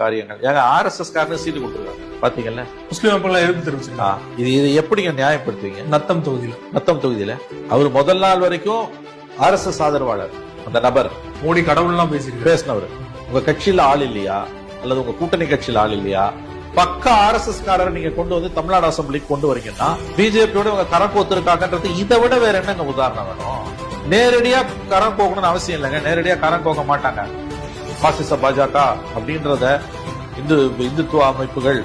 காரியங்கள். ஏங்க ஆர்எஸ்எஸ் காரனு சீட்டு கொடுத்துருக்காங்க பாத்தீங்கல்ல, முஸ்லீம் மக்கள் எதிர்ப்பு தெரிவிச்சிருக்காங்க. இது எப்படிங்க நியாயப்படுத்துவீங்க? நத்தம் தொகுதியில அவர் முதல் நாள் வரைக்கும் ஆர்எஸ்எஸ் ஆதரவாளர். அந்த நபர் மோடி கடவுள்லாம் பேசினவர். உங்க கட்சியில ஆள் இல்லையா, அல்லது உங்க கூட்டணி கட்சியில ஆள் இல்லையா? பக்க ஆர்எஸ்எஸ் காரர் நீங்க கொண்டு வந்து தமிழ்நாடு அசம்பிளிக்கு கொண்டு வரீங்கன்னா பிஜேபியோட உங்க கரம் கோத்திருக்காங்கன்றது இதை விட வேற என்னங்க உதாரணம் வேணும்? நேரடியா கரம் போகணும்னு அவசியம் இல்லைங்க. நேரடியா கரம் போக மாட்டாங்க. பாசிச பாஜக அப்படின்றத இந்துத்துவ அமைப்புகள்,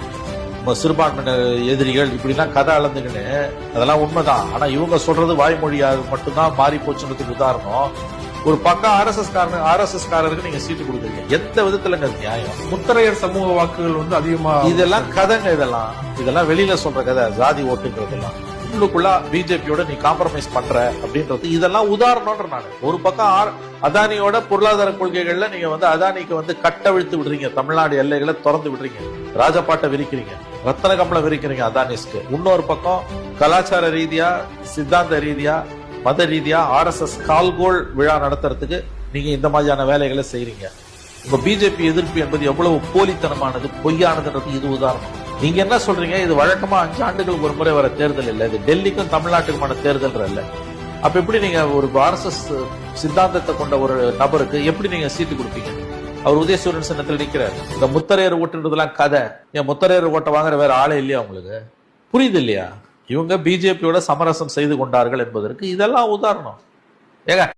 சிறுபான்மையின எதிரிகள் இப்படிலாம் கதை அளந்துங்கன்னு அதெல்லாம் உண்மைதான். ஆனா இவங்க சொல்றது வாய்மொழியாக மட்டும்தான் மாறி போச்சுன்றதுக்கு உதாரணம் ஒரு பக்கம் ஆர்எஸ்எஸ் காரருக்கு நீங்க சீட்டு கொடுக்குறீங்க. எந்த விதத்துல நியாயம்? முத்தரையர் சமூக வாக்குகள் அதிகமா. இதெல்லாம் கதைங்க. இதெல்லாம் வெளியில சொல்ற கதை. ஜாதி ஓட்டுங்கிறதெல்லாம் உள்ளுக்குள்ள பிஜேபியோட நீ காம்ப்ரமைஸ் பண்ற அப்படின்றது இதெல்லாம் உதாரணம்ன்ற நானு. ஒரு பக்கம் அதானியோட பொருளாதார கொள்கைகள்ல நீங்க அதானிக்கு கட்டவிழ்த்து விடுறீங்க. தமிழ்நாடு எல்லைகளை திறந்து விடுறீங்க. ராஜபாட்டை விரிக்கிறீங்க, ரத்தன கம்பளம் விரிக்கிறீங்க அதானிஸ்க்கு. இன்னொரு பக்கம் கலாச்சார ரீதியா, சித்தாந்த ரீதியா, மத ரீதியா ஆர்எஸ்எஸ் கால்கோள் விழா நடத்துறதுக்கு நீங்க இந்த மாதிரியான வேலைகளை செய்யறீங்க. உங்க பிஜேபி எதிர்ப்பு என்பது எவ்வளவு போலித்தனமானது, பொய்யானதுன்றது இது உதாரணம். நீங்க என்ன சொல்றீங்க? இது வழக்கமா 5 ஆண்டுகளுக்கு ஒரு முறை வர தேர்தல் இல்ல, இது டெல்லிக்கும் தமிழ்நாட்டுக்குமான தேர்தல் இல்ல. அப்ப எப்படி நீங்க ஒரு ஆர்எஸ்எஸ் சித்தாந்தத்தை கொண்ட ஒரு நபருக்கு எப்படி நீங்க சீட்டு கொடுப்பீங்க? அவர் உதயசூரியன் சின்னத்தில் நிக்கிறார். இந்த முத்தரையர் ஓட்டுன்றதுலாம் கதை. ஏன் முத்தரையர் ஓட்ட வாங்குற வேற ஆளே இல்லையா உங்களுக்கு? புரியுது இல்லையா? இவங்க பிஜேபியோட சமரசம் செய்து கொண்டார்கள் என்பதற்கு இதெல்லாம் உதாரணம். ஏங்க